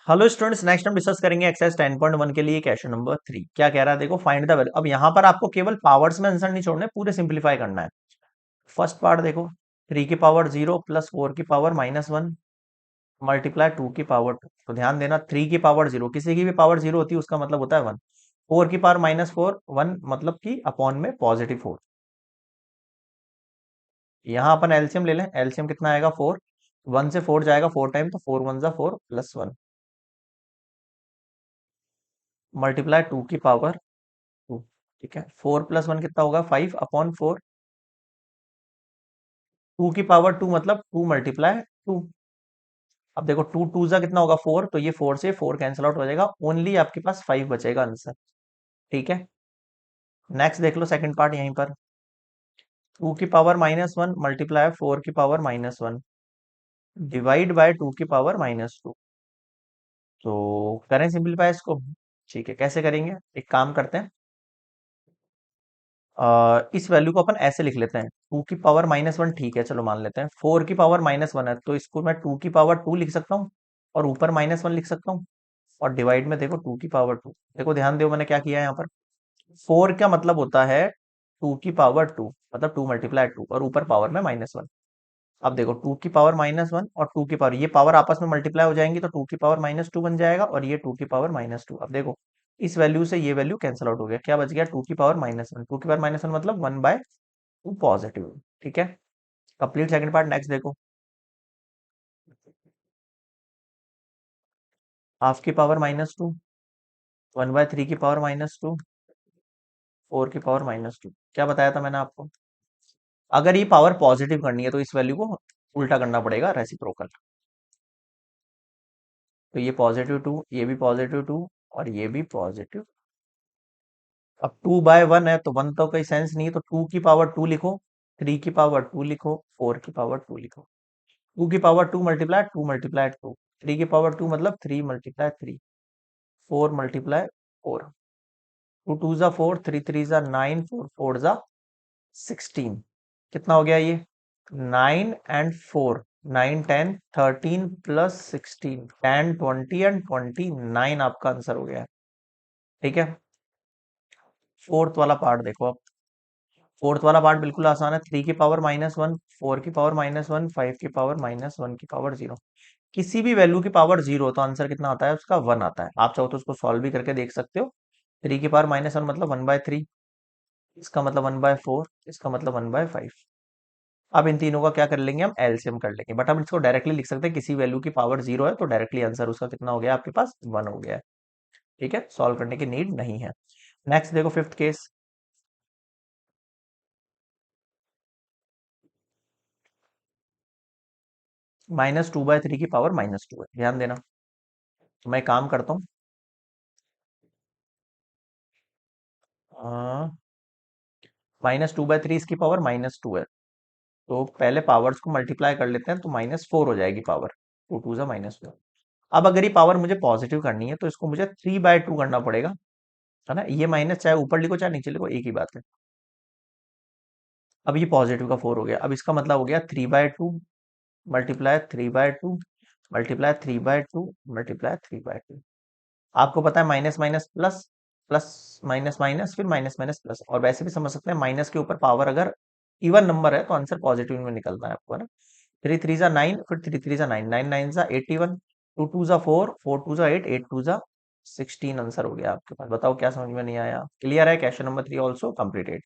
Hello students, next हम discuss करेंगे exercise 10.1 के लिए क्वेश्चन नंबर 3। क्या कह रहा है देखो, फाइंड द वैल्यू। अब यहाँ पर आपको केवल पावर्स में आंसर नहीं छोड़ना है, पूरे सिंप्लीफाई करना है। फर्स्ट पार्ट देखो, 3 की पावर 0 प्लस 4 की पावर -1 मल्टीप्लाई 2 की पावर 2। तो ध्यान देना, 3 की पावर 0, किसी की भी पावर 0 होती है उसका मतलब होता है 1। 4 की पावर -4 1 मतलब कि अपॉन में +4। यहाँ अपन एलसीएम ले लें, एलसीएम कितना आएगा 4। 1 से 4 जाएगा 4 टाइम, तो 4 1 जा 4 +1 मल्टीप्लाई 2 की पावर 2। ठीक है, 4 + 1 कितना होगा 5/4। 2 की पावर 2 मतलब 2 × 2। अब देखो 2 2 जा कितना होगा 4, तो ये 4 से 4 कैंसिल आउट हो जाएगा, ओनली आपके पास 5 बचेगा आंसर। ठीक है, नेक्स्ट देख लो सेकंड पार्ट यहीं पर। 2 की पावर -1 मल्टीप्लाई 4 की पावर -1 डिवाइड बाय 2 की पावर -2। तो करें सिंपलीफाई इसको। ठीक है, कैसे करेंगे, एक काम करते हैं। इस वैल्यू को अपन ऐसे लिख लेते हैं, 2 की पावर -1। ठीक है, चलो मान लेते हैं 4 की पावर -1 है, तो इसको मैं 2 की पावर 2 लिख सकता हूँ और ऊपर -1 लिख सकता हूँ। और डिवाइड में देखो 2 की पावर 2। देखो ध्यान दो, मैंने क्या किया है यहाँ पर। 4 का मतलब होता है 2 की पावर 2, मतलब 2 × 2 और ऊपर पावर में -1। अब देखो 2 की पावर -1 और 2 की पावर, ये पावर आपस में मल्टीप्लाई हो जाएंगी, तो 2 की पावर -2 बन जाएगा और ये 2 की पावर -2। अब देखो इस वैल्यू से ये वैल्यू कैंसिल आउट हो गया, क्या बच गया 2 की पावर -1। 2 की पावर -1 मतलब 1/2 पॉजिटिव। ठीक है, कंप्लीट सेकंड पार्ट नेक्स्ट देखो। ½ की पावर -2, 1/3 की पावर -2, 4 की पावर -2। क्या बताया था मैंने आपको, अगर ये पावर पॉजिटिव करनी है तो इस वैल्यू को उल्टा करना पड़ेगा, रेसिप्रोकल। तो ये +2, ये भी +2 और ये भी पॉजिटिव। अब 2/1 है तो 1 तो कोई सेंस नहीं है, तो 2 की पावर 2 लिखो, 3 की पावर 2 लिखो, 4 की पावर 2 लिखो। 2 की पावर 2 मल्टीप्लाई 2 × 2, 3 की पावर 2 मतलब 3 × 3, 4 × 4। 2 2 जा 4, 3 3 जा 9, 4 4 जा 16। कितना हो गया ये, 9 और 4, 9 10 13 प्लस 16, 10 20 एंड 29 आपका आंसर हो गया है। ठीक है, फोर्थ वाला पार्ट देखो अब। फोर्थ वाला पार्ट बिल्कुल आसान है, 3 की पावर -1, 4 की पावर -1, 5 की पावर -1 की पावर 0। किसी भी वैल्यू की पावर 0 तो आंसर कितना आता है उसका 1 आता है। आप चाहो तो उसको सॉल्व भी करके देख सकते हो। 3 की पावर -1 मतलब 1/3, इसका मतलब 1/4, इसका मतलब 1/5। अब इन तीनों का क्या कर लेंगे, हम एलसीएम कर लेंगे, बट हम इसको डायरेक्टली लिख सकते हैं, किसी वैल्यू की पावर 0 है तो डायरेक्टली आंसर उसका कितना हो गया आपके पास 1 हो गया है। ठीक है, सॉल्व करने की नीड नहीं है। नेक्स्ट देखो फिफ्थ केस। -2/3 की पावर -2 है, ध्यान देना। तो मैं काम करता हूँ, -2/3 इसकी पावर -2 है, तो पहले पावर्स को मल्टीप्लाई कर लेते हैं, तो -4 हो जाएगी पावर। 2 2 जा -4। अब अगर ये पावर मुझे पॉजिटिव करनी है तो इसको मुझे 3/2 करना पड़ेगा, है ना। ये माइनस चाहे ऊपर लिखो चाहे नीचे लिखो, एक ही बात है। अब ये पॉजिटिव का 4 हो गया, अब इसका मतलब हो गया 3/2 मल्टीप्लाई 3/2 मल्टीप्लाई 3/2 मल्टीप्लाई 3/2। आपको पता है minus minus plus, plus minus minus, फिर माइनस माइनस प्लस। और वैसे भी समझ सकते हैं, माइनस के ऊपर पावर अगर इवन नंबर है तो आंसर पॉजिटिव में निकलता है आपको, है ना। 3 3 जा 9, फिर 3 3 जा 9, 9 9 जा 81, 2 2 जा 4, 4 2 जा 8, 8 2 जा 16 आंसर हो गया आपके पास। बताओ क्या समझ में नहीं आया। क्लियर है, क्वेश्चन नंबर 3 ऑल्सो कंप्लीटेड।